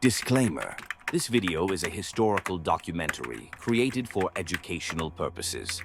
Disclaimer: this video is a historical documentary created for educational purposes.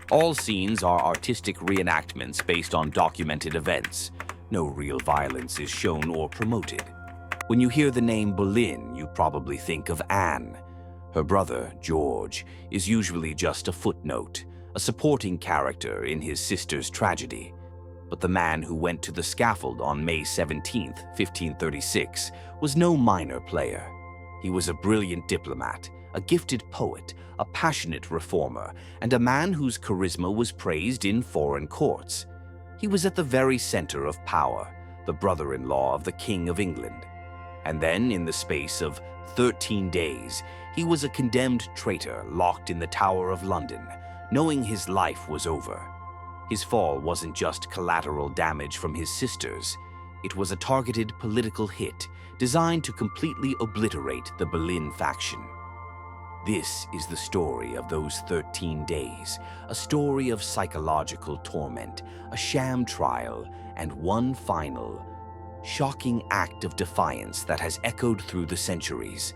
All scenes are artistic reenactments based on documented events. No real violence is shown or promoted. When you hear the name Boleyn, you probably think of Anne. Her brother, George, is usually just a footnote, a supporting character in his sister's tragedy. But the man who went to the scaffold on May 17, 1536, was no minor player. He was a brilliant diplomat, a gifted poet, a passionate reformer, and a man whose charisma was praised in foreign courts. He was at the very center of power, the brother-in-law of the King of England. And then, in the space of 13 days, he was a condemned traitor locked in the Tower of London, knowing his life was over. His fall wasn't just collateral damage from his sisters. It was a targeted political hit designed to completely obliterate the Boleyn faction. This is the story of those 13 days, a story of psychological torment, a sham trial, and one final, shocking act of defiance that has echoed through the centuries.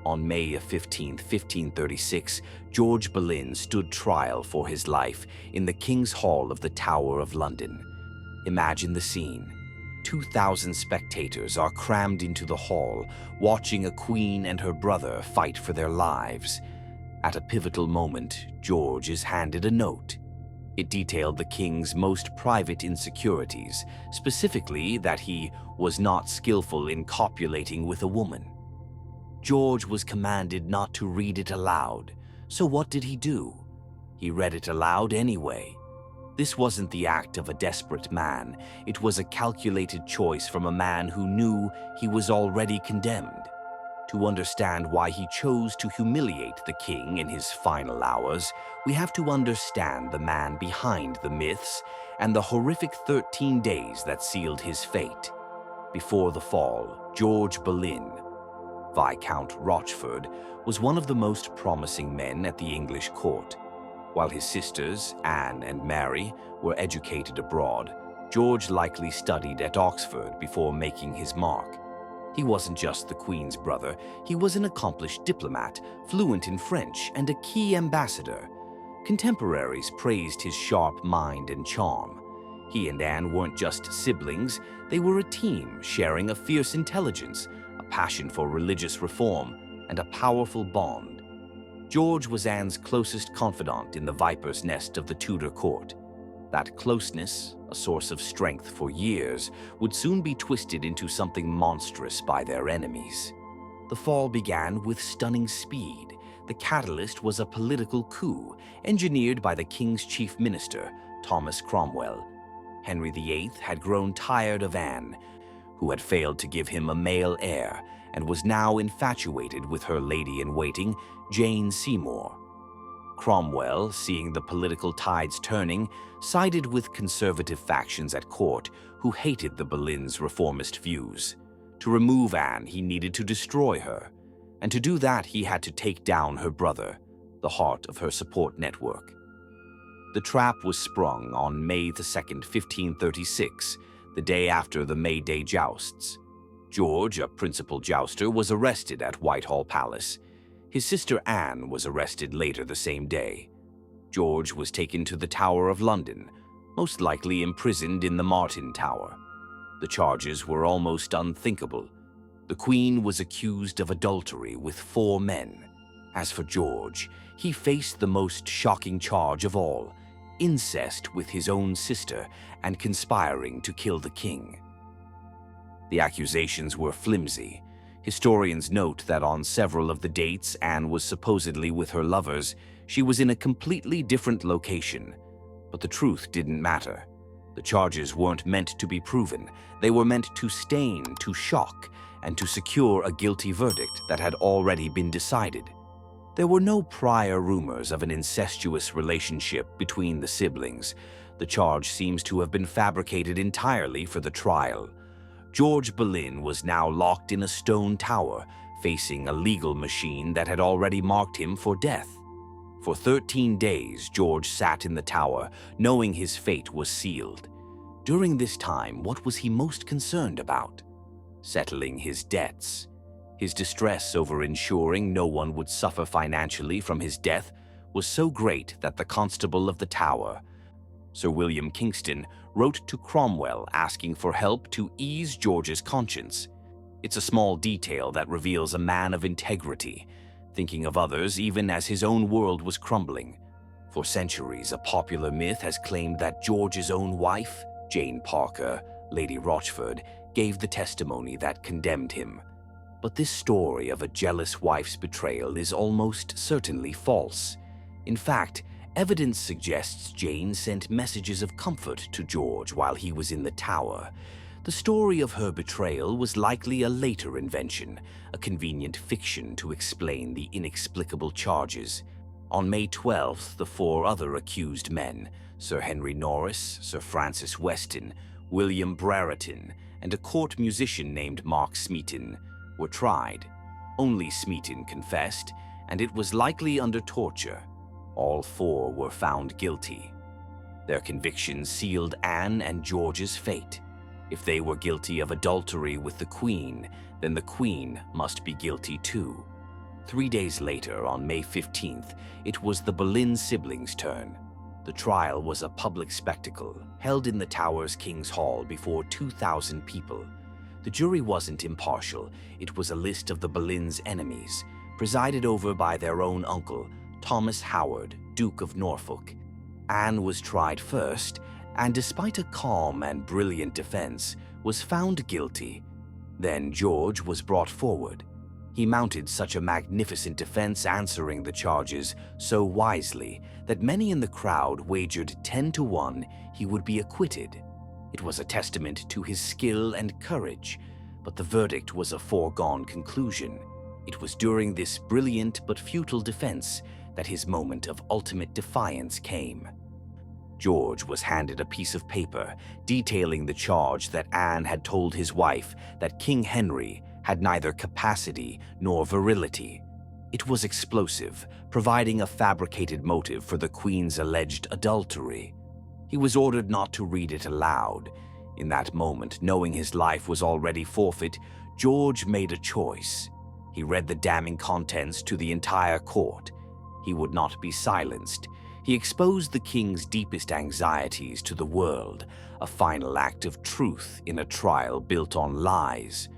On May 15, 1536, George Boleyn stood trial for his life in the King's Hall of the Tower of London. Imagine the scene. 2,000 spectators are crammed into the hall, watching a queen and her brother fight for their lives. At a pivotal moment, George is handed a note. It detailed the king's most private insecurities, specifically that he was not skillful in copulating with a woman. George was commanded not to read it aloud, so what did he do? He read it aloud anyway. This wasn't the act of a desperate man. It was a calculated choice from a man who knew he was already condemned. To understand why he chose to humiliate the king in his final hours, we have to understand the man behind the myths and the horrific 13 days that sealed his fate. Before the fall, George Boleyn, Viscount Rochford, was one of the most promising men at the English court. While his sisters, Anne and Mary, were educated abroad, George likely studied at Oxford before making his mark. He wasn't just the Queen's brother, he was an accomplished diplomat, fluent in French, and a key ambassador. Contemporaries praised his sharp mind and charm. He and Anne weren't just siblings, they were a team sharing a fierce intelligence, a passion for religious reform, and a powerful bond. George was Anne's closest confidant in the viper's nest of the Tudor court. That closeness, a source of strength for years, would soon be twisted into something monstrous by their enemies. The fall began with stunning speed. The catalyst was a political coup engineered by the king's chief minister, Thomas Cromwell. Henry VIII had grown tired of Anne, who had failed to give him a male heir, and was now infatuated with her lady-in-waiting, Jane Seymour. Cromwell, seeing the political tides turning, sided with conservative factions at court who hated the Boleyn's reformist views. To remove Anne, he needed to destroy her, and to do that he had to take down her brother, the heart of her support network. The trap was sprung on May 2, 1536, the day after the May Day jousts. George, a principal jouster, was arrested at Whitehall Palace. His sister Anne was arrested later the same day. George was taken to the Tower of London, most likely imprisoned in the Martin Tower. The charges were almost unthinkable. The Queen was accused of adultery with 4 men. As for George, he faced the most shocking charge of all: incest with his own sister and conspiring to kill the king. The accusations were flimsy. Historians note that on several of the dates Anne was supposedly with her lovers, she was in a completely different location. But the truth didn't matter. The charges weren't meant to be proven. They were meant to stain, to shock, and to secure a guilty verdict that had already been decided. There were no prior rumors of an incestuous relationship between the siblings. The charge seems to have been fabricated entirely for the trial. George Boleyn was now locked in a stone tower, facing a legal machine that had already marked him for death. For 13 days, George sat in the tower, knowing his fate was sealed. During this time, what was he most concerned about? Settling his debts. His distress over ensuring no one would suffer financially from his death was so great that the Constable of the Tower, Sir William Kingston, wrote to Cromwell asking for help to ease George's conscience. It's a small detail that reveals a man of integrity, thinking of others even as his own world was crumbling. For centuries, a popular myth has claimed that George's own wife, Jane Parker, Lady Rochford, gave the testimony that condemned him. But this story of a jealous wife's betrayal is almost certainly false. In fact, evidence suggests Jane sent messages of comfort to George while he was in the Tower. The story of her betrayal was likely a later invention, a convenient fiction to explain the inexplicable charges. On May 12th, the four other accused men, Sir Henry Norris, Sir Francis Weston, William Brereton, and a court musician named Mark Smeaton, were tried. Only Smeaton confessed, and it was likely under torture. All four were found guilty. Their convictions sealed Anne and George's fate. If they were guilty of adultery with the Queen, then the Queen must be guilty too. 3 days later, on May 15th, it was the Boleyn siblings' turn. The trial was a public spectacle, held in the Tower's King's Hall before 2,000 people. The jury wasn't impartial. It was a list of the Boleyns' enemies, presided over by their own uncle, Thomas Howard, Duke of Norfolk. Anne was tried first, and despite a calm and brilliant defense, was found guilty. Then George was brought forward. He mounted such a magnificent defense, answering the charges so wisely that many in the crowd wagered 10-1 he would be acquitted. It was a testament to his skill and courage, but the verdict was a foregone conclusion. It was during this brilliant but futile defense that his moment of ultimate defiance came. George was handed a piece of paper detailing the charge that Anne had told his wife that King Henry had neither capacity nor virility. It was explosive, providing a fabricated motive for the Queen's alleged adultery. He was ordered not to read it aloud. In that moment, knowing his life was already forfeit, George made a choice. He read the damning contents to the entire court. He would not be silenced. He exposed the king's deepest anxieties to the world, a final act of truth in a trial built on lies.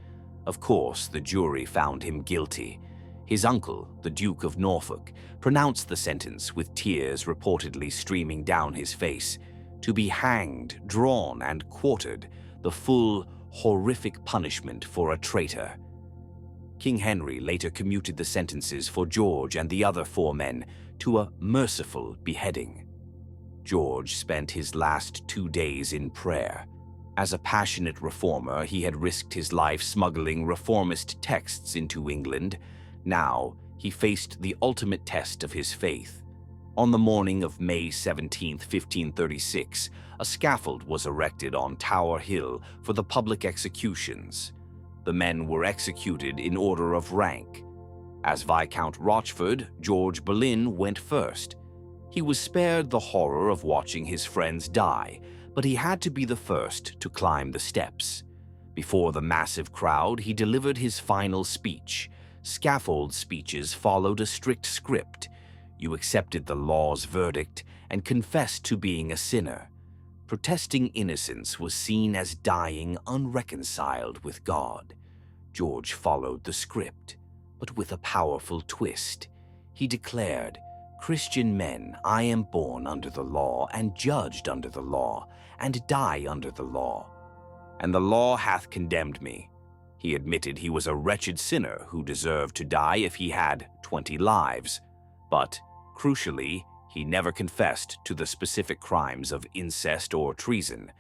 Of course, the jury found him guilty. His uncle, the Duke of Norfolk, pronounced the sentence with tears reportedly streaming down his face. To be hanged, drawn, and quartered, the full, horrific punishment for a traitor. King Henry later commuted the sentences for George and the other four men to a merciful beheading. George spent his last 2 days in prayer. As a passionate reformer, he had risked his life smuggling reformist texts into England. Now, he faced the ultimate test of his faith. On the morning of May 17, 1536, a scaffold was erected on Tower Hill for the public executions. The men were executed in order of rank. As Viscount Rochford, George Boleyn went first. He was spared the horror of watching his friends die, but he had to be the first to climb the steps. Before the massive crowd, he delivered his final speech. Scaffold speeches followed a strict script. You accepted the law's verdict and confessed to being a sinner. Protesting innocence was seen as dying unreconciled with God. George followed the script, but with a powerful twist. He declared, "Christian men, I am born under the law and judged under the law, and die under the law. And the law hath condemned me." He admitted he was a wretched sinner who deserved to die if he had 20 lives. But, crucially, he never confessed to the specific crimes of incest or treason.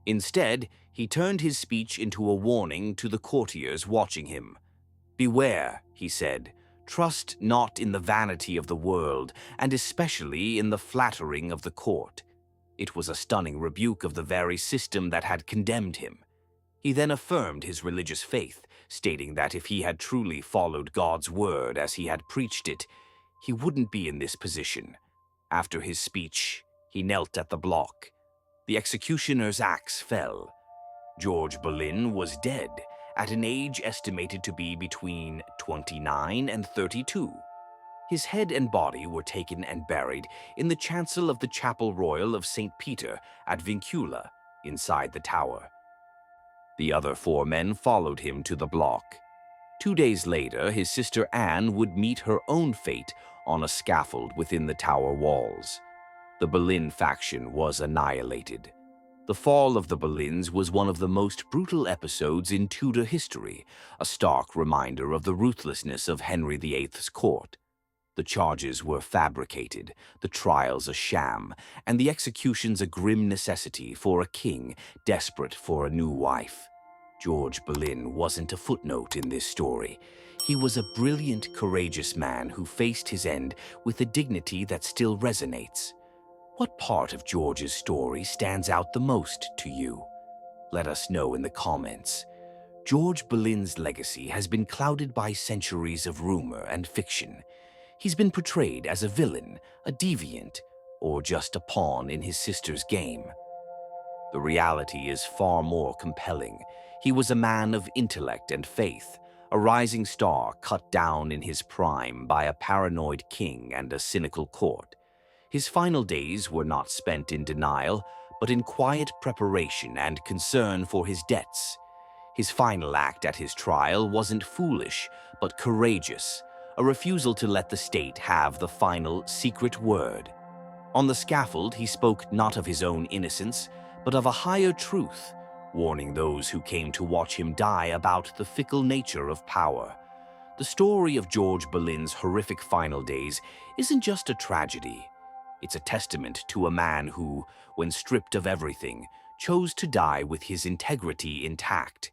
Instead, he turned his speech into a warning to the courtiers watching him. "Beware," he said, "trust not in the vanity of the world, and especially in the flattering of the court." It was a stunning rebuke of the very system that had condemned him. He then affirmed his religious faith, stating that if he had truly followed God's word as he had preached it, he wouldn't be in this position. After his speech, he knelt at the block. The executioner's axe fell. George Boleyn was dead, at an age estimated to be between 29 and 32. His head and body were taken and buried in the chancel of the Chapel Royal of St. Peter at Vincula, inside the tower. The other 4 men followed him to the block. 2 days later, his sister Anne would meet her own fate on a scaffold within the tower walls. The Boleyn faction was annihilated. The fall of the Boleyns was one of the most brutal episodes in Tudor history, a stark reminder of the ruthlessness of Henry VIII's court. The charges were fabricated, the trials a sham, and the executions a grim necessity for a king desperate for a new wife. George Boleyn wasn't a footnote in this story. He was a brilliant, courageous man who faced his end with a dignity that still resonates. What part of George's story stands out the most to you? Let us know in the comments. George Boleyn's legacy has been clouded by centuries of rumor and fiction. He's been portrayed as a villain, a deviant, or just a pawn in his sister's game. The reality is far more compelling. He was a man of intellect and faith, a rising star cut down in his prime by a paranoid king and a cynical court. His final days were not spent in denial, but in quiet preparation and concern for his debts. His final act at his trial wasn't foolish, but courageous, a refusal to let the state have the final secret word. On the scaffold, he spoke not of his own innocence, but of a higher truth, warning those who came to watch him die about the fickle nature of power. The story of George Boleyn's horrific final days isn't just a tragedy. It's a testament to a man who, when stripped of everything, chose to die with his integrity intact.